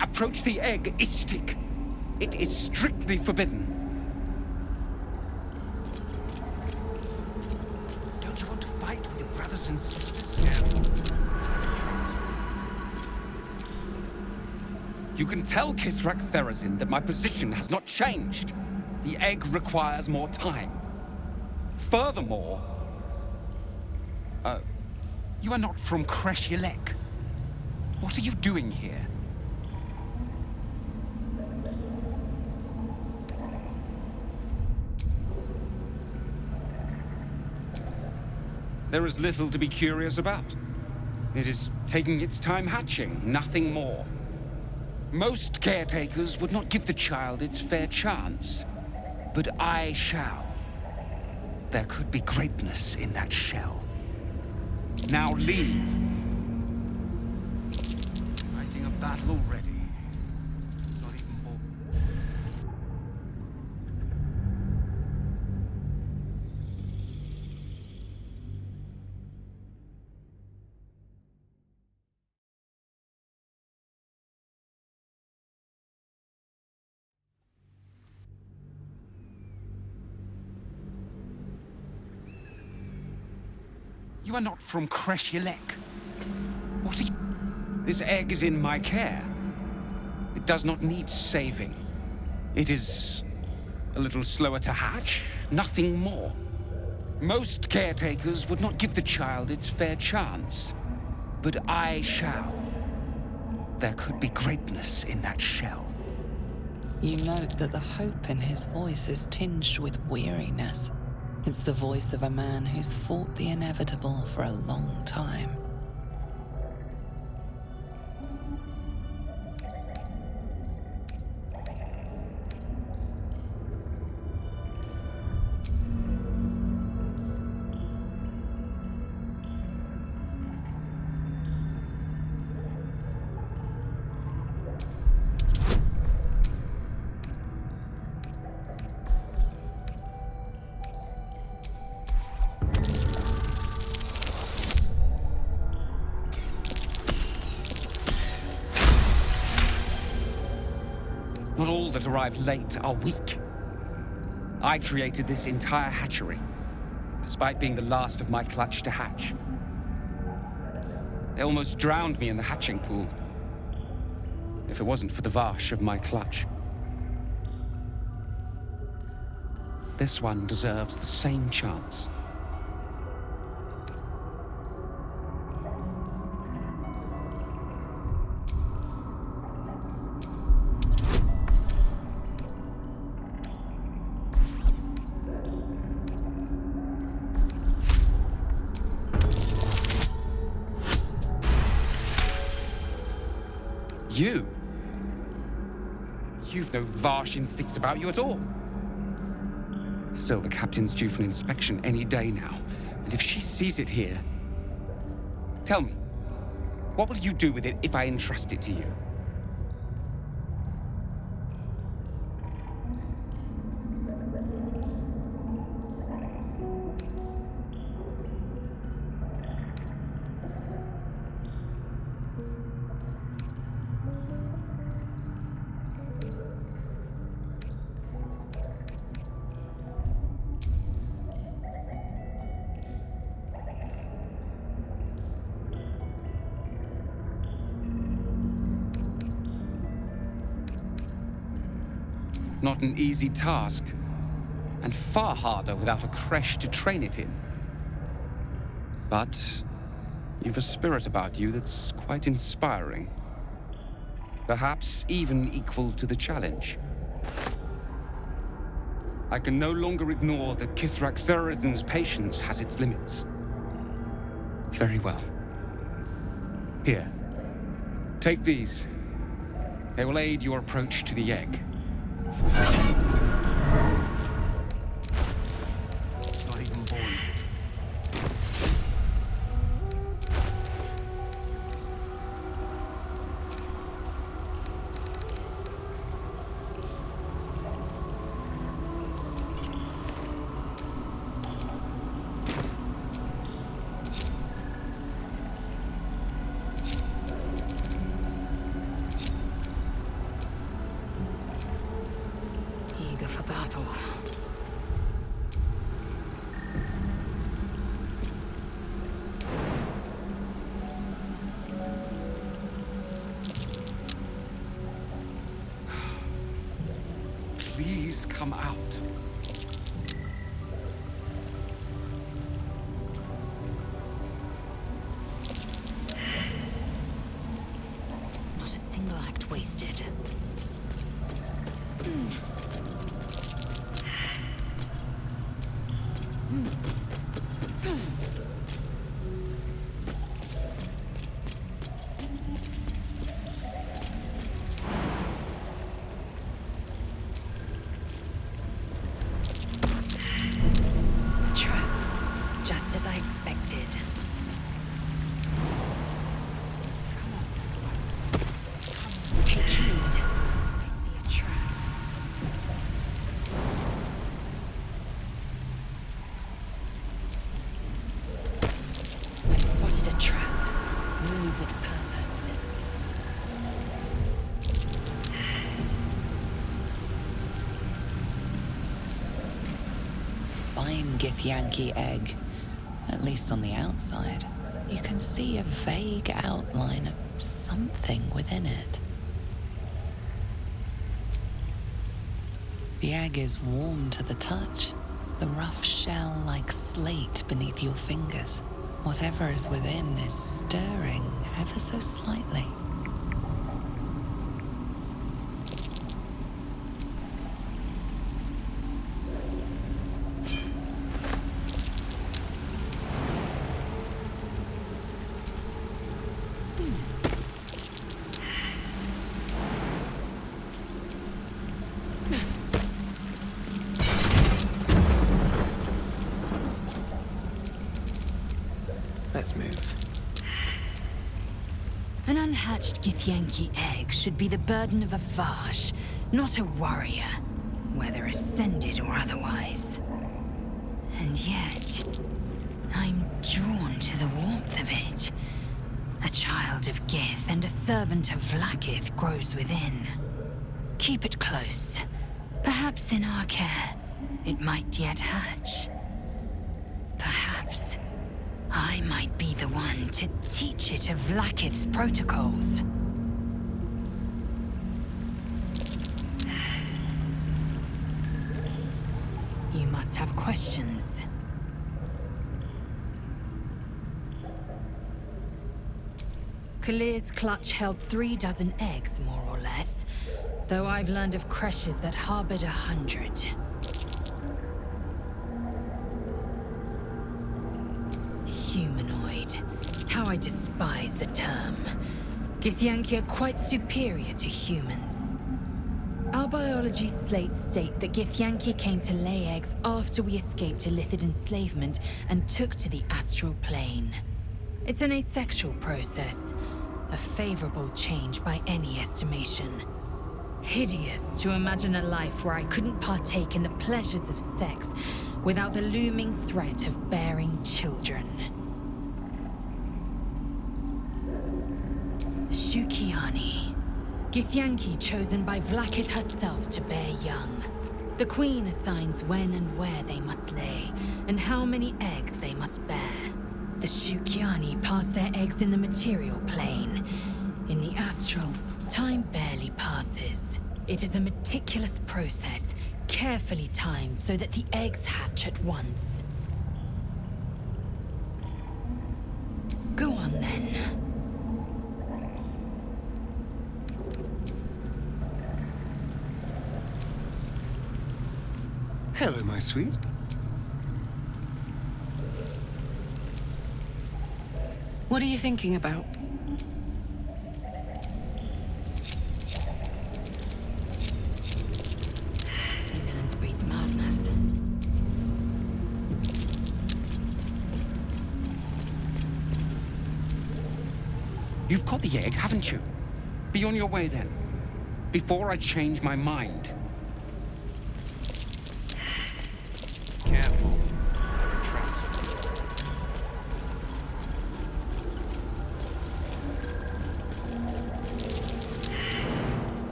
approach the egg, Istik. It is strictly forbidden. Don't you want to fight with your brothers and sisters? You can tell Kithrak Therazin that my position has not changed. The egg requires more time. Furthermore... you are not from Kreshilek. What are you doing here? There is little to be curious about. It is taking its time hatching, nothing more. Most caretakers would not give the child its fair chance, but I shall. There could be greatness in that shell. Now leave. Fighting a battle already. Not even more. You are not from Kreshilek. What are you... This egg is in my care. It does not need saving. It is a little slower to hatch, nothing more. Most caretakers would not give the child its fair chance, but I shall. There could be greatness in that shell. You note that the hope in his voice is tinged with weariness. It's the voice of a man who's fought the inevitable for a long time. Not all that arrive late are weak. I created this entire hatchery, despite being the last of my clutch to hatch. They almost drowned me in the hatching pool, if it wasn't for the vash of my clutch. This one deserves the same chance. You've no Vash instincts about you at all. Still, the captain's due for an inspection any day now, and if she sees it here... Tell me, what will you do with it if I entrust it to you? Not an easy task, and far harder without a creche to train it in. But you've a spirit about you that's quite inspiring. Perhaps even equal to the challenge. I can no longer ignore that Kithrak Thurazin's patience has its limits. Very well. Here, take these. They will aid your approach to the egg. It's not even born yet. for battle. Please come out. Not a single act wasted. A trap, just as I expected. Cocooned. I see a trap. I've spotted a trap. Move with purpose. Fine Githyanki egg, at least on the outside. You can see a vague outline of something within it. The egg is warm to the touch, the rough shell like slate beneath your fingers. Whatever is within is stirring ever so slightly. Let's move. An unhatched Githyanki egg should be the burden of a Vash, not a warrior, whether ascended or otherwise. And yet, I'm drawn to the warmth of it. A child of Gith and a servant of Vlaakith grows within. Keep it close. Perhaps in our care, it might yet hatch. Perhaps I might be the one to teach it of Vlaakith's protocols. You must have questions. Kalir's clutch held 3 dozen eggs, more or less, though I've learned of creches that harbored 100. Humanoid. How I despise the term. Githyanki are quite superior to humans. Our biology slates state that Githyanki came to lay eggs after we escaped Illithid enslavement and took to the astral plane. It's an asexual process, a favorable change by any estimation. Hideous to imagine a life where I couldn't partake in the pleasures of sex without the looming threat of bearing children. Shukiani. Githyanki chosen by Vlaakith herself to bear young. The Queen assigns when and where they must lay, and how many eggs they must bear. The Shukiani pass their eggs in the material plane. In the astral, time barely passes. It is a meticulous process, carefully timed so that the eggs hatch at once. Go on then. Hello, my sweet. What are you thinking about? Indolence breeds madness. You've got the egg, haven't you? Be on your way then. Before I change my mind. Careful. Traps are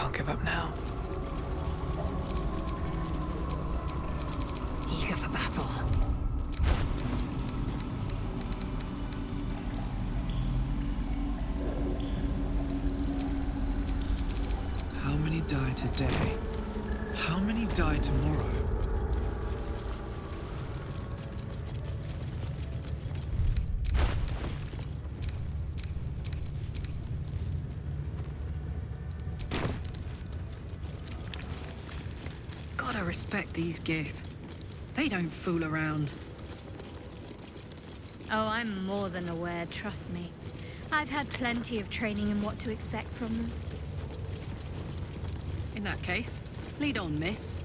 can't give up now. Eager for battle. How many die today? How many die tomorrow? Gotta respect these Gith. They don't fool around. Oh, I'm more than aware, trust me. I've had plenty of training in what to expect from them. In that case, lead on, miss.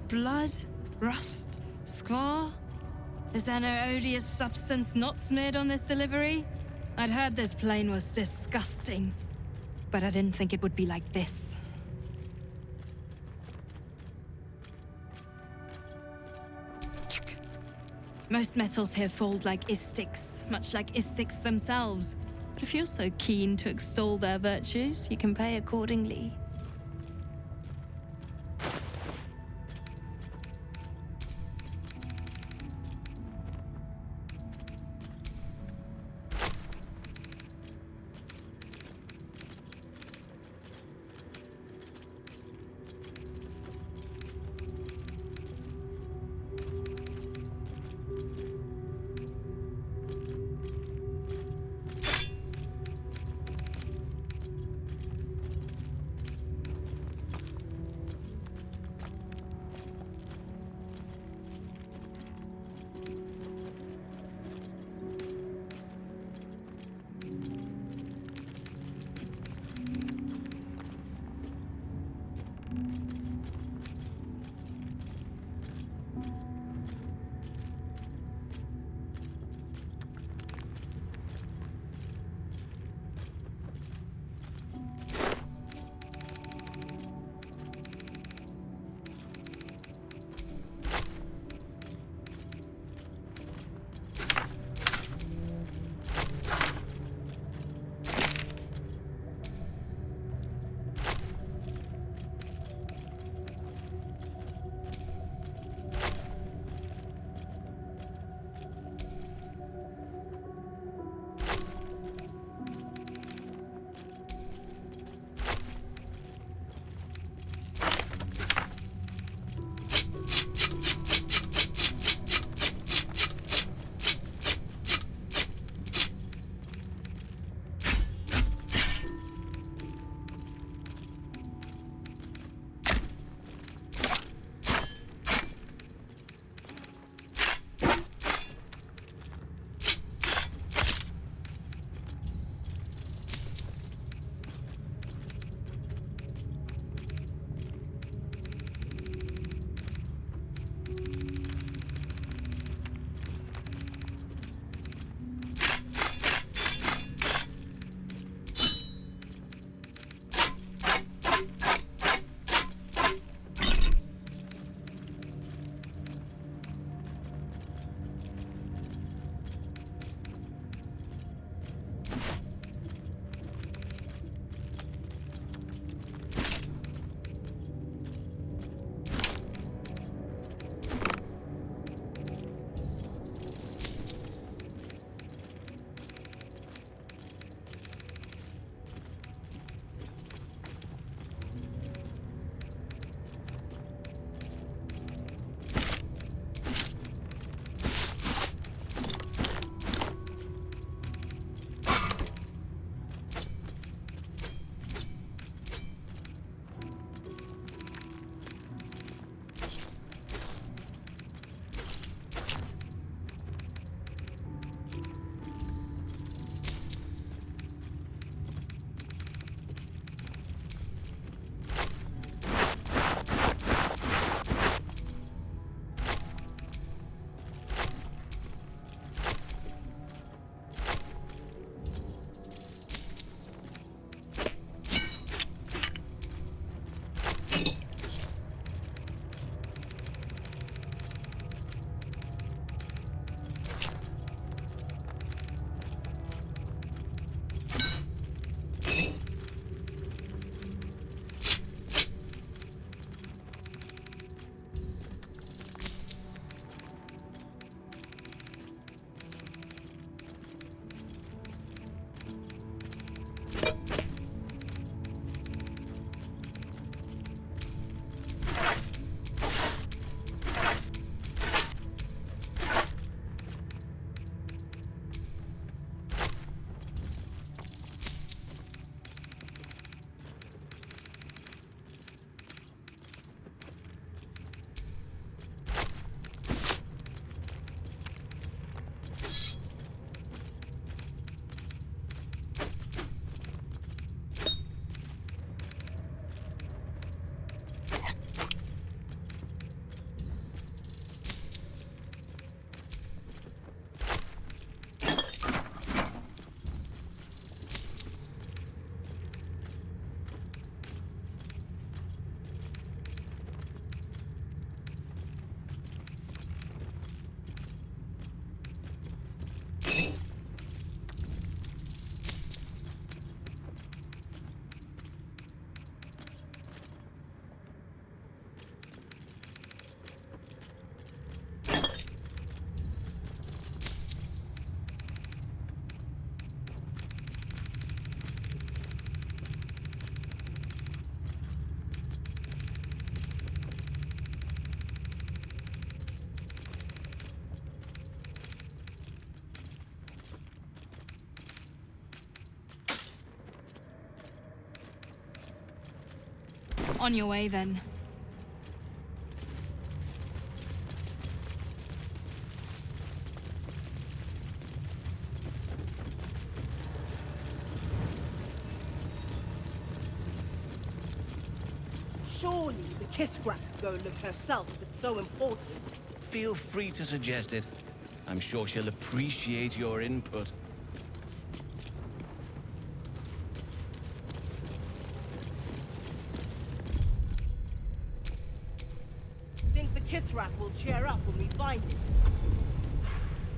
Blood? Rust? Squall? Is there no odious substance not smeared on this delivery? I'd heard this plane was disgusting, but I didn't think it would be like this. Most metals here fold like istics, much like istics themselves. But if you're so keen to extol their virtues, you can pay accordingly. On your way, then. Surely the Kithrak could go look herself if it's so important. Feel free to suggest it. I'm sure she'll appreciate your input. Think the Kithrak will cheer up when we find it?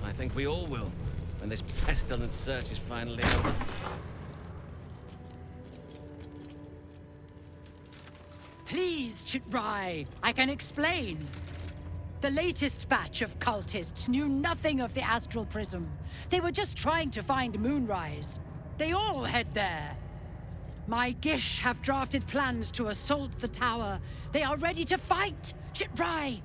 I think we all will, when this pestilent search is finally over. Please, Chitrai, I can explain. The latest batch of cultists knew nothing of the Astral Prism. They were just trying to find Moonrise. They all head there. My Gish have drafted plans to assault the tower. They are ready to fight, Chitrai.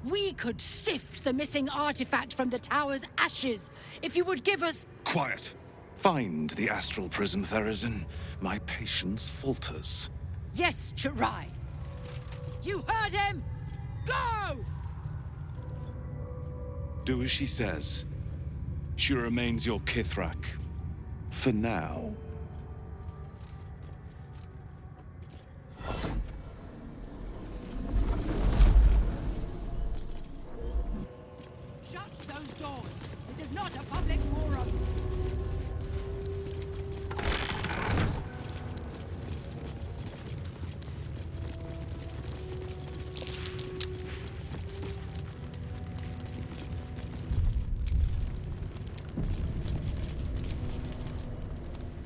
We could sift the missing artifact from the tower's ashes if you would give us... Quiet. Find the Astral Prism, Therazin. My patience falters. Yes, Chitrai. You heard him! Go! Do as she says. She remains your Kithrak. For now. Shut those doors! This is not a public forum!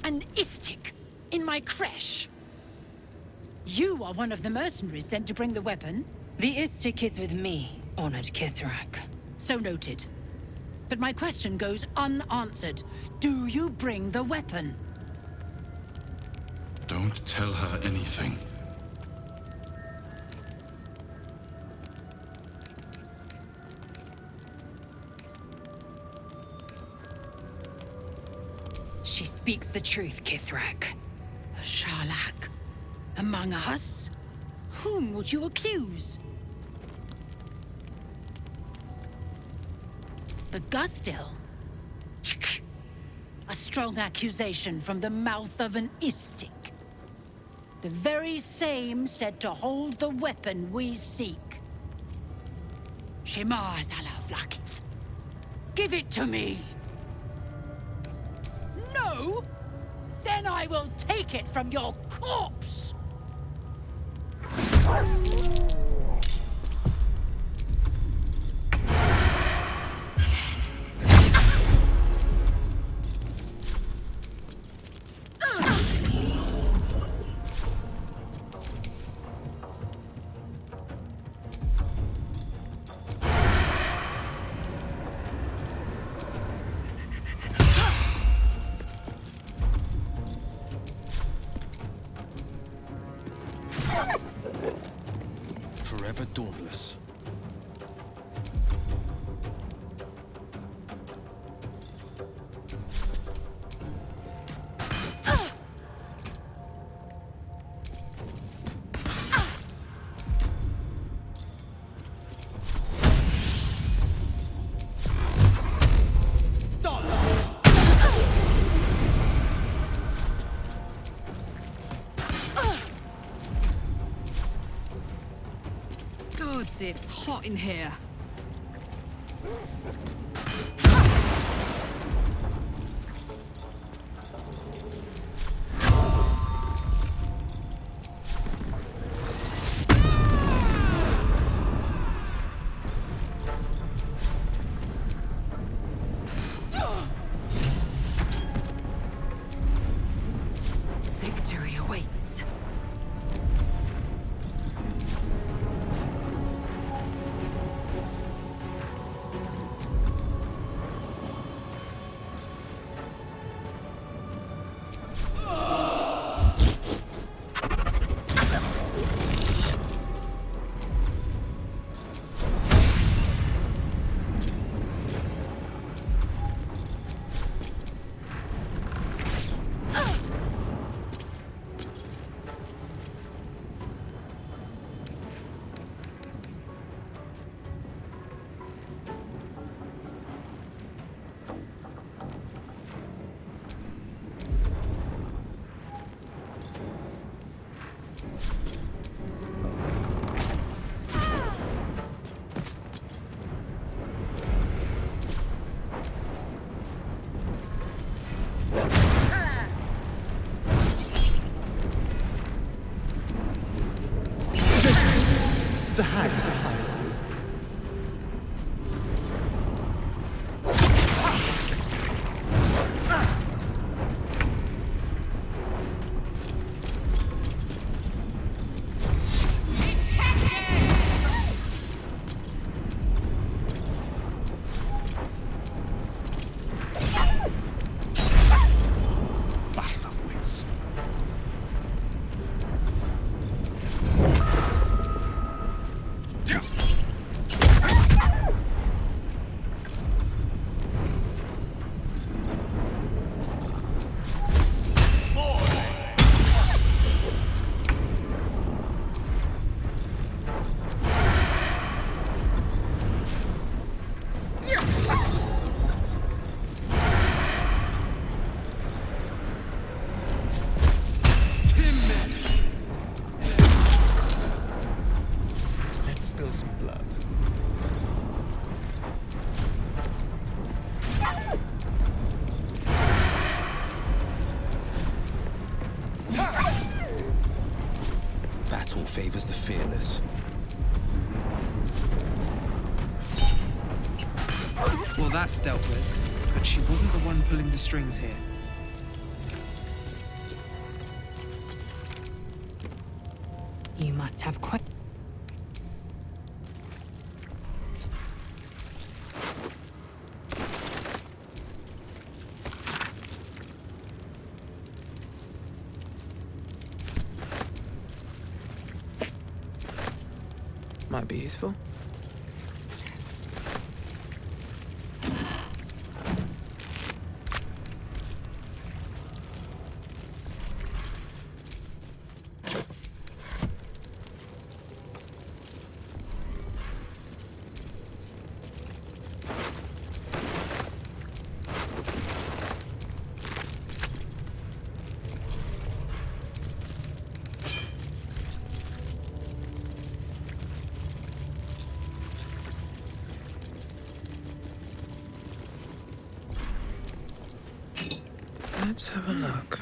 An Istik in my creche. You are one of the mercenaries sent to bring the weapon. The Istik is with me, honored Kithrak. So noted. But my question goes unanswered. Do you bring the weapon? Don't tell her anything. She speaks the truth, Kithrak. Sharlak. Among us? Whom would you accuse? The Gustil? A strong accusation from the mouth of an Istik. The very same said to hold the weapon we seek. Shema Zalavlakith. Give it to me! No? Then I will take it from your corpse! Forever dauntless. Gods, it's hot in here. Victory awaits. this. Well, that's dealt with, but she wasn't the one pulling the strings here. You must have quite... Might be useful. Let's have a look.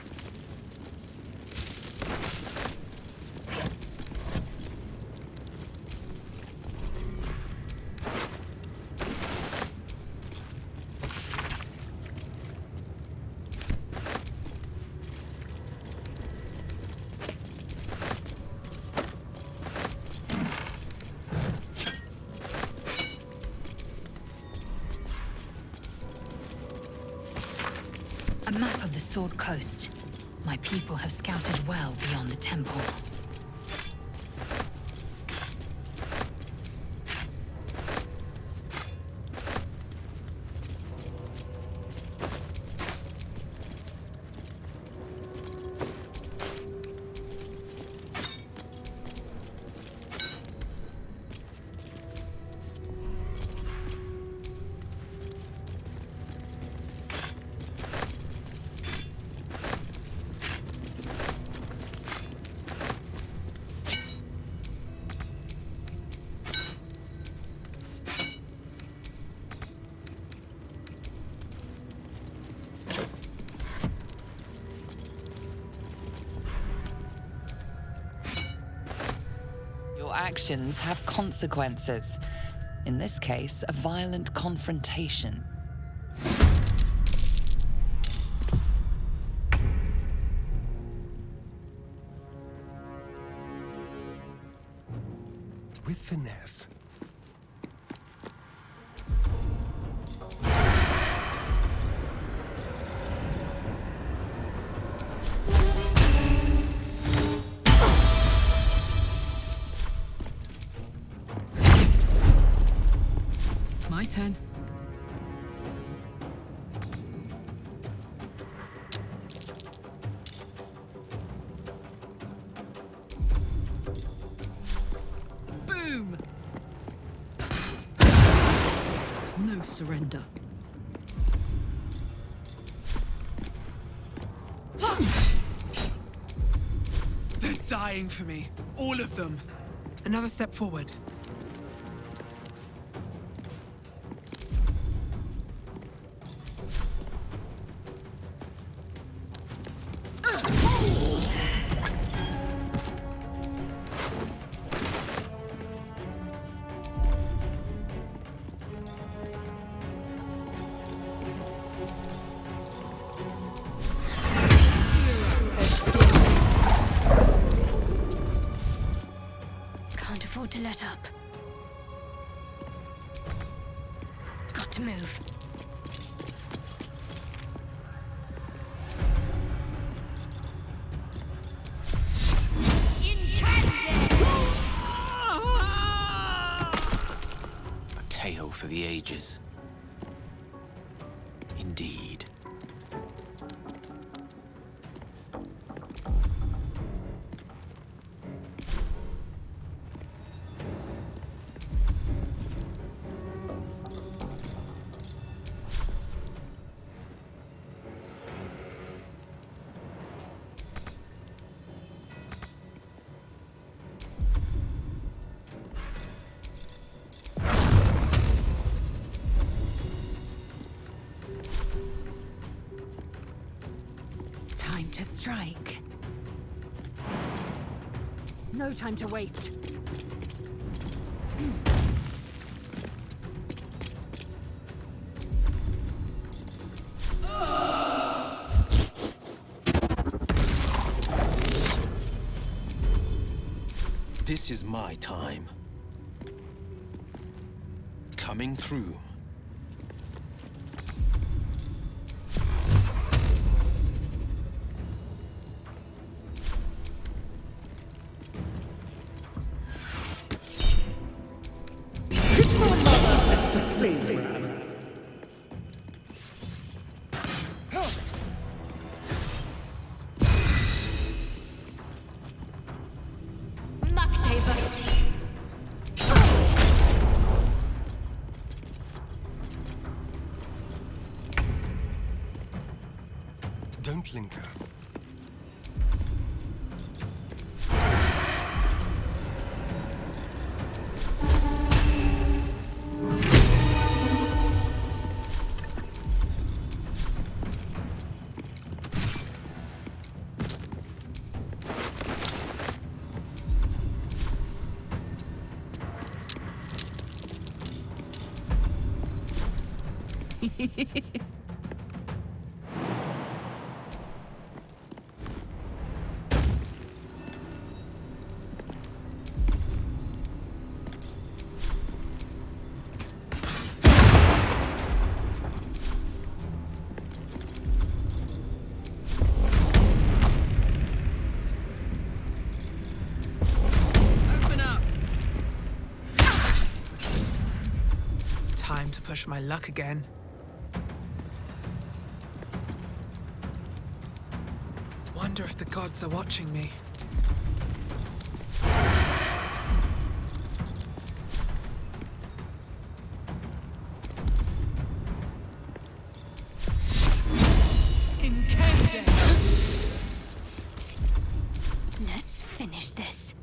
A map of the Sword Coast. My people have scouted well beyond the temple. Your actions have consequences. In this case, a violent confrontation. With finesse. My turn. Boom! No surrender. They're dying for me. All of them. Another step forward. Can't afford to let up. Got to move. A tale for the ages. Indeed. Time to strike. No time to waste. This is my time. Coming through. Don't linger. Time to push my luck again. Wonder if the gods are watching me. Let's finish this.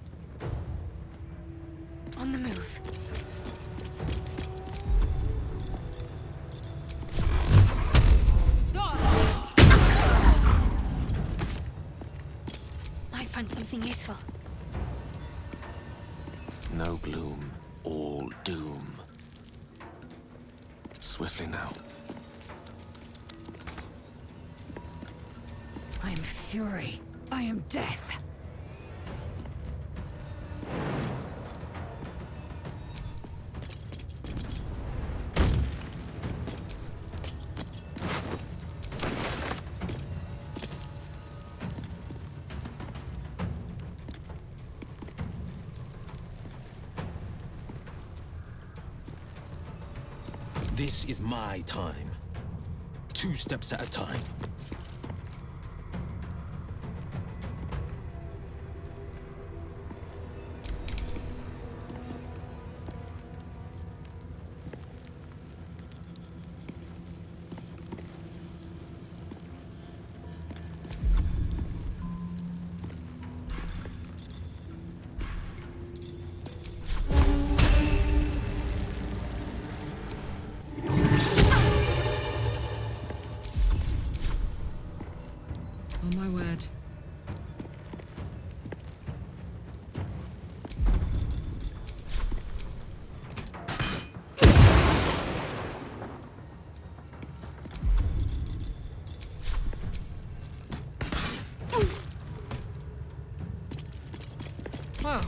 On the move. Might find something useful. No gloom, all doom. Swiftly now. I am fury. I am death. This is my time. 2 steps at a time. On my word. Well,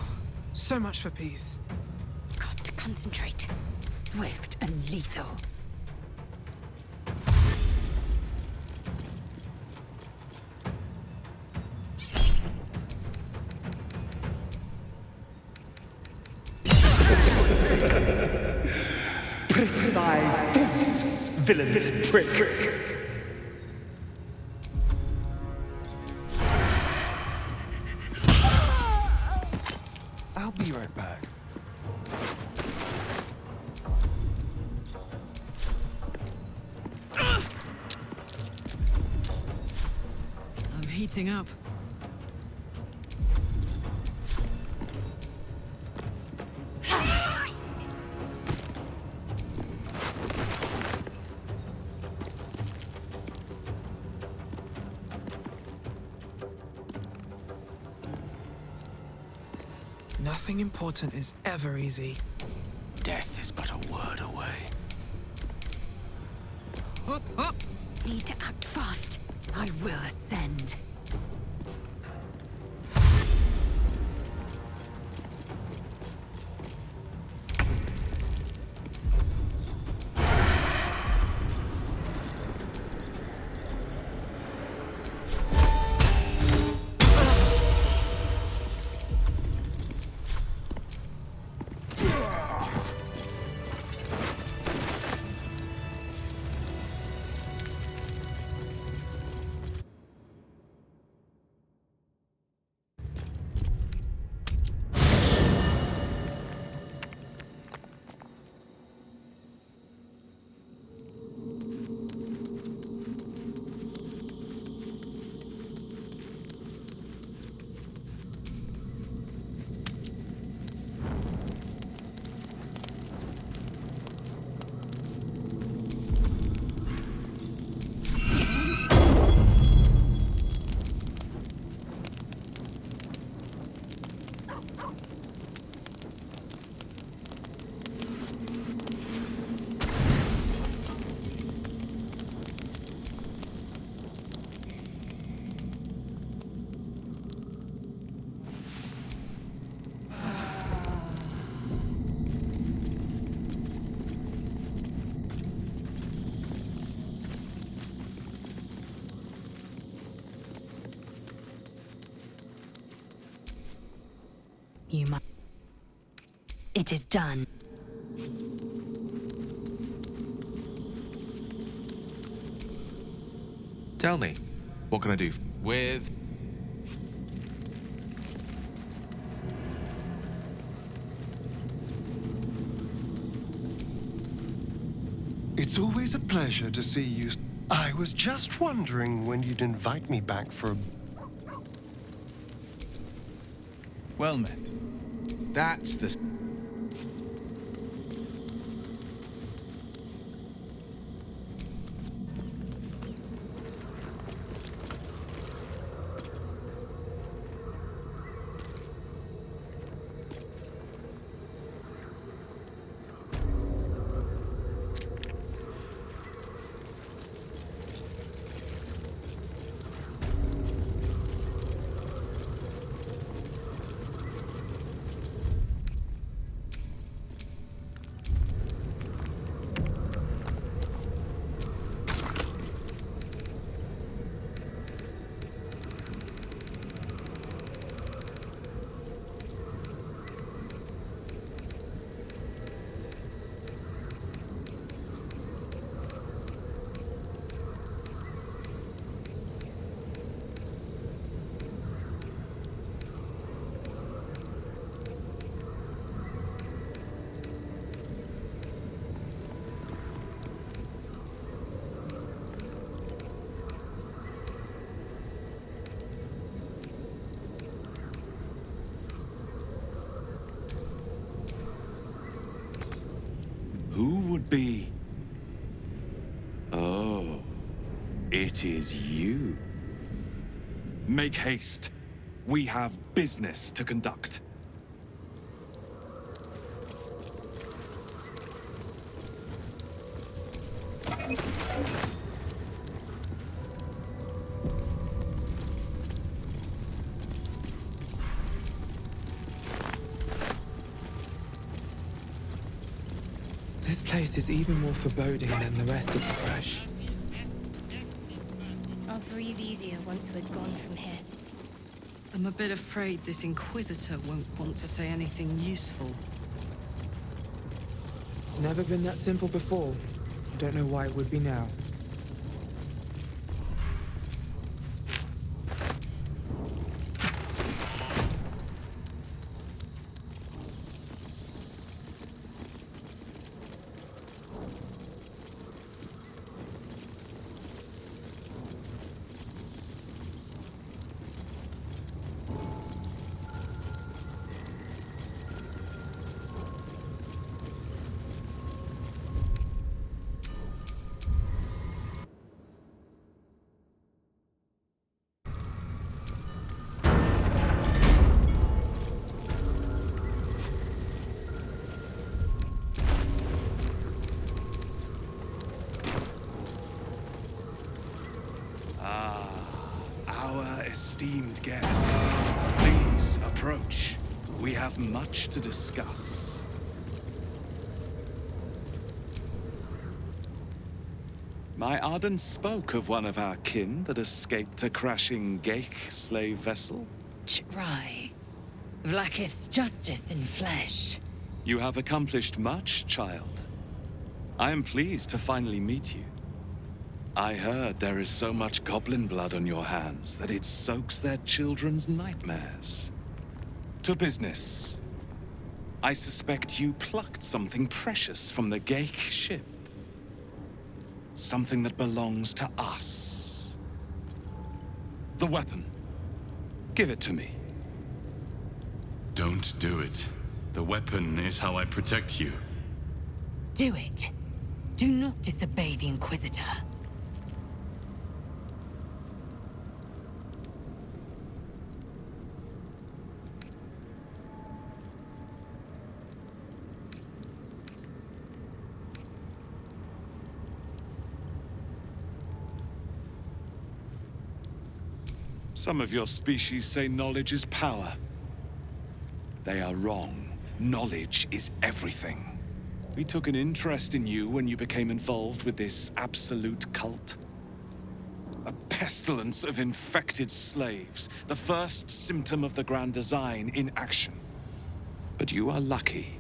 so much for peace. Got to concentrate. Swift and lethal. Prick thy face, villainous prick! I'll be right back. I'm heating up. Nothing important is ever easy. Death is but a word away. Up, up! Need to act fast. I will ascend. You must. It is done. Tell me, what can I do with... It's always a pleasure to see you. I was just wondering when you'd invite me back for a... Well met. That's the... Who would be? Oh, it is you. Make haste. We have business to conduct. This place is even more foreboding than the rest of the crash. I'll breathe easier once we're gone from here. I'm a bit afraid this Inquisitor won't want to say anything useful. It's never been that simple before. I don't know why it would be now. esteemed guest. Please approach. We have much to discuss. My Arden spoke of one of our kin that escaped a crashing Geik slave vessel. Chitrai. Vlaakith's justice in flesh. You have accomplished much, child. I am pleased to finally meet you. I heard there is so much goblin blood on your hands that it soaks their children's nightmares. To business. I suspect you plucked something precious from the Geik ship. Something that belongs to us. The weapon. Give it to me. Don't do it. The weapon is how I protect you. Do it. Do not disobey the Inquisitor. Some of your species say knowledge is power. They are wrong. Knowledge is everything. We took an interest in you when you became involved with this absolute cult. A pestilence of infected slaves, the first symptom of the Grand Design in action. But you are lucky.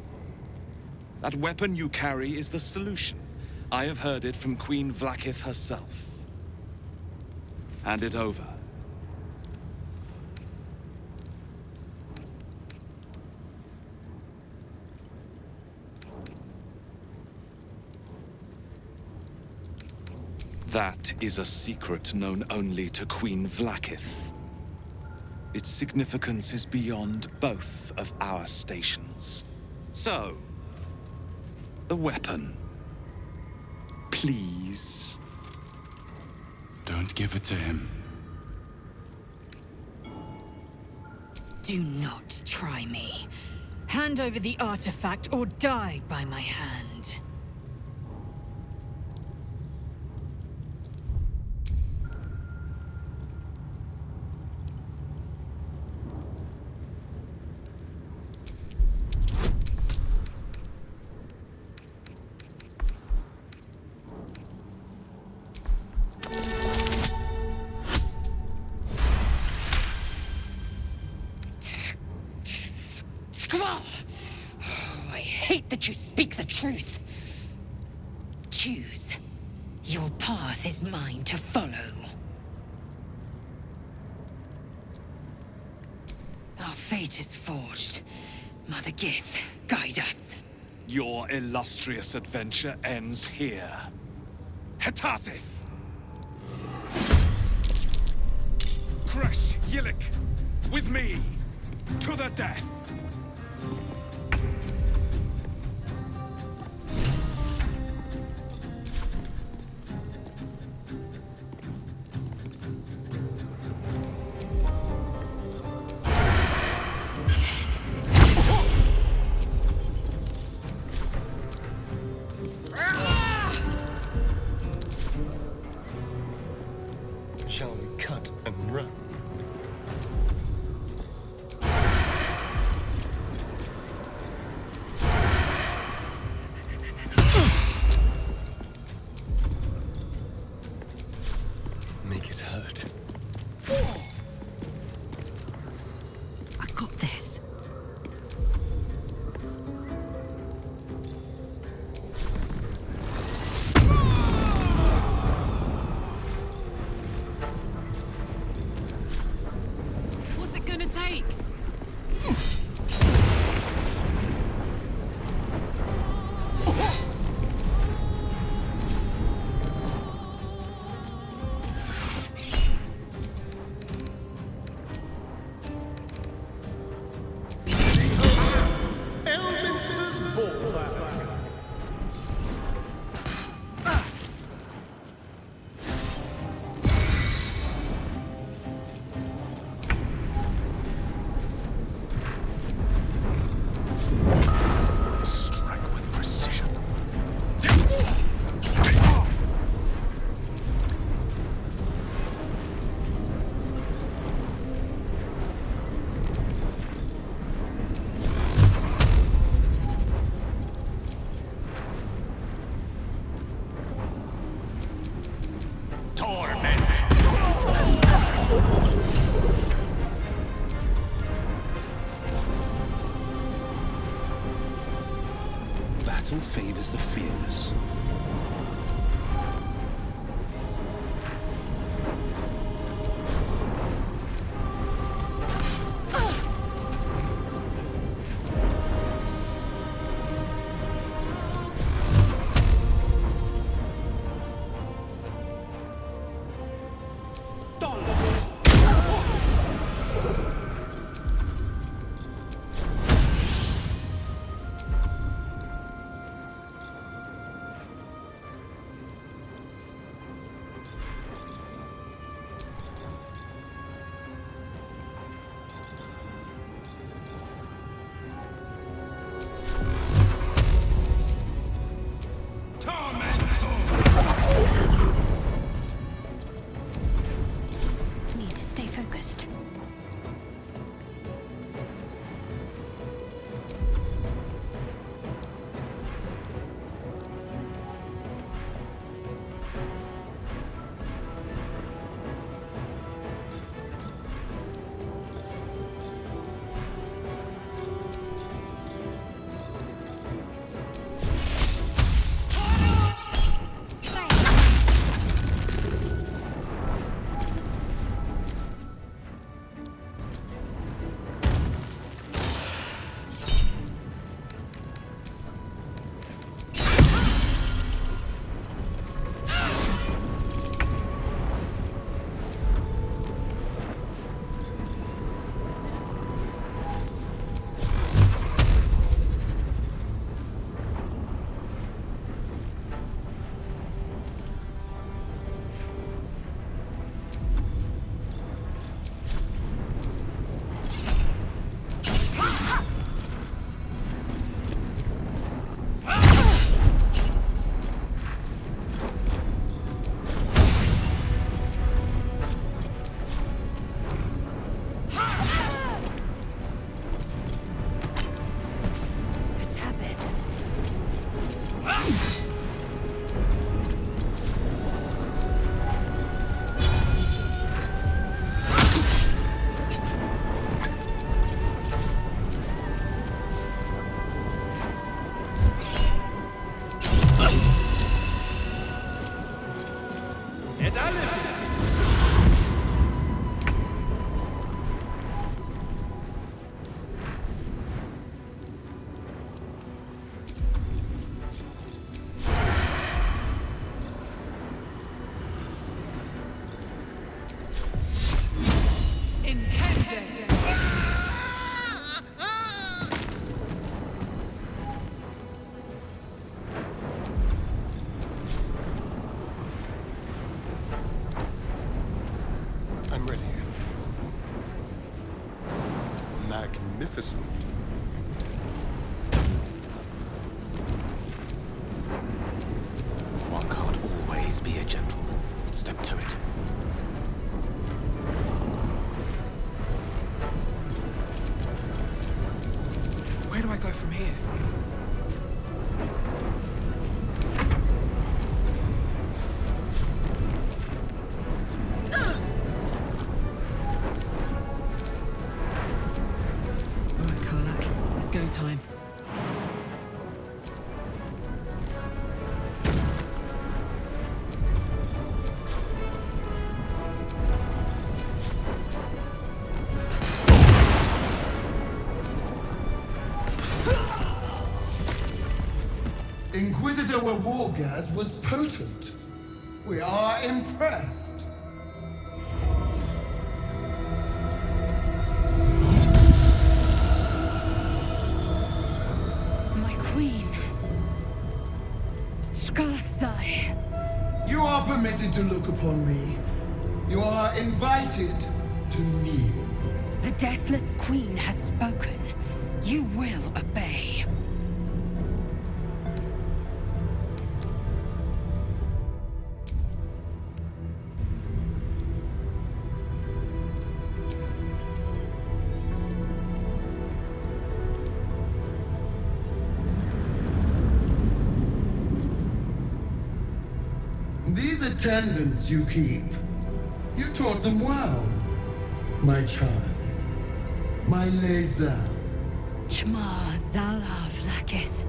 That weapon you carry is the solution. I have heard it from Queen Vlaakith herself. Hand it over. That is a secret known only to Queen Vlaakith. Its significance is beyond both of our stations. So, the weapon. Please. Don't give it to him. Do not try me. Hand over the artifact or die by my hand. I hate that you speak the truth. Choose. Your path is mine to follow. Our fate is forged. Mother Gith, guide us. Your illustrious adventure ends here. Hetazith! Kresh Yillik, with me, to the death! Shall we cut and run? Make it hurt. I got this. What's it gonna take? Torment! Battle favors the fearless. Need to stay focused. I'm ready. Magnificent. One can't always be a gentleman. Step to it. Where do I go from here? Alright, Karlak. It's go time. Inquisitor Wargaz was potent. We are impressed. My queen. Skathzai. You are permitted to look upon me. You are invited to kneel. The Deathless Queen has spoken. You will obey. These attendants you keep. You taught them well, my child. My Lae'zel. Chma Zala Vlakith.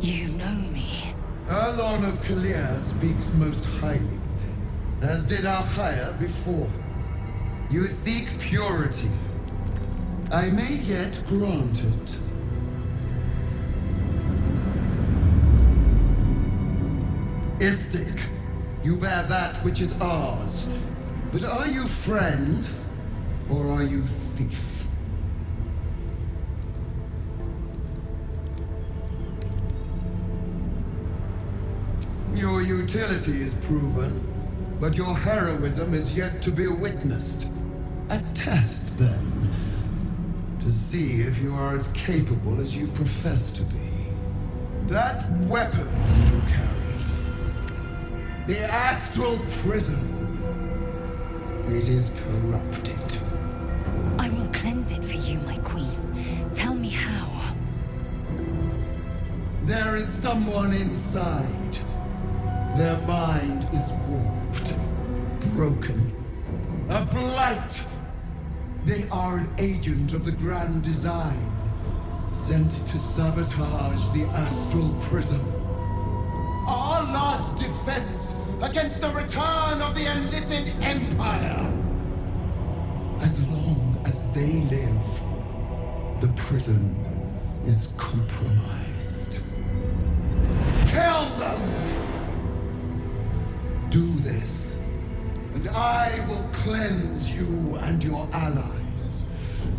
You know me. Erlon of Kalir speaks most highly, as did Alchaya before. You seek purity. I may yet grant it. Istik, you bear that which is ours. But are you friend, or are you thief? Your utility is proven, but your heroism is yet to be witnessed. A test, then, to see if you are as capable as you profess to be. That weapon you carry, the astral prism, it is corrupted. I will cleanse it for you, my queen. Tell me how. There is someone inside. Their mind is warped, broken, a blight. They are an agent of the Grand Design, sent to sabotage the astral prism. Our last defense against the return of the Illithid Empire. As long as they live, the prison is compromised. Kill them! Do this, and I will cleanse you and your allies.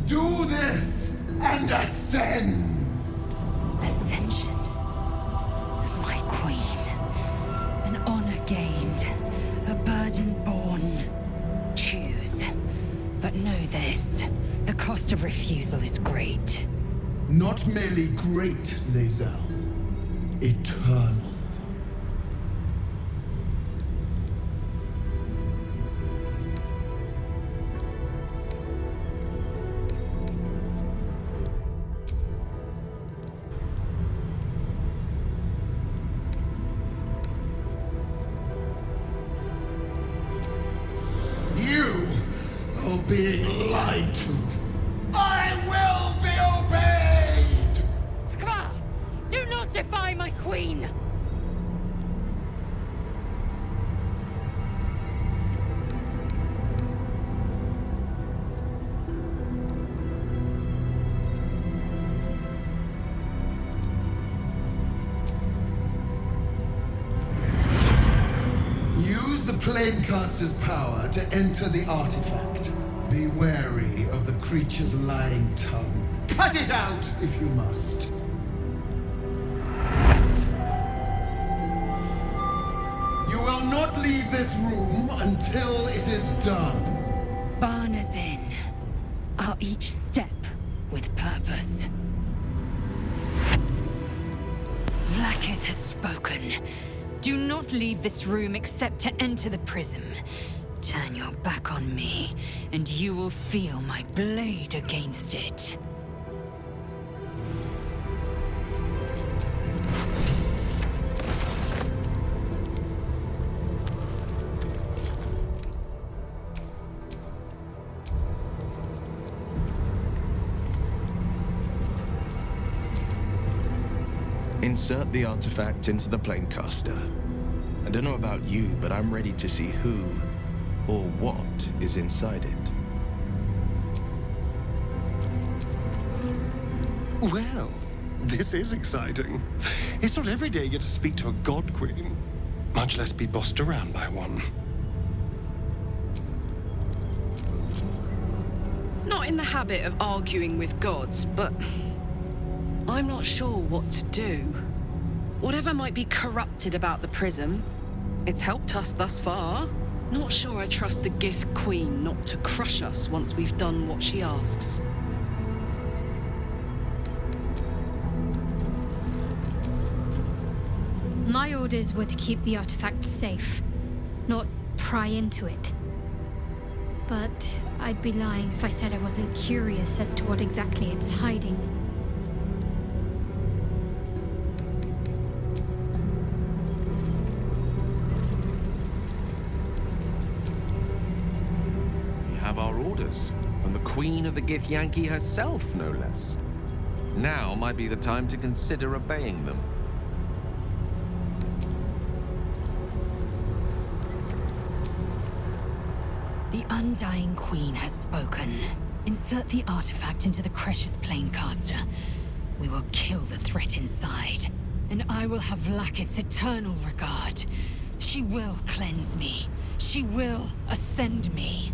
Do this, and ascend! Ascension. My queen. An honor gained. A burden borne. Choose. But know this. The cost of refusal is great. Not merely great, Lae'zel. Eternal. Being lied to. I will be obeyed! Skva! Do not defy my queen! Use the Planecaster's power to enter the artifact. Be wary of the creature's lying tongue. Cut it out if you must. You will not leave this room until it is done. Barna's in. Our each step with purpose. Vlakith has spoken. Do not leave this room except to enter the prism. Turn your back on me, and you will feel my blade against it. Insert the artifact into the Planecaster. I don't know about you, but I'm ready to see who or what is inside it. Well, this is exciting. It's not every day you get to speak to a god queen, much less be bossed around by one. Not in the habit of arguing with gods, but I'm not sure what to do. Whatever might be corrupted about the prism, it's helped us thus far. Not sure I trust the Gith Queen not to crush us once we've done what she asks. My orders were to keep the artifact safe, not pry into it. But I'd be lying if I said I wasn't curious as to what exactly it's hiding. have our orders. From the Queen of the Githyanki herself, no less. Now might be the time to consider obeying them. The Undying Queen has spoken. Insert the artifact into the Cresh's Planecaster. We will kill the threat inside, and I will have Lacket's eternal regard. She will cleanse me. She will ascend me.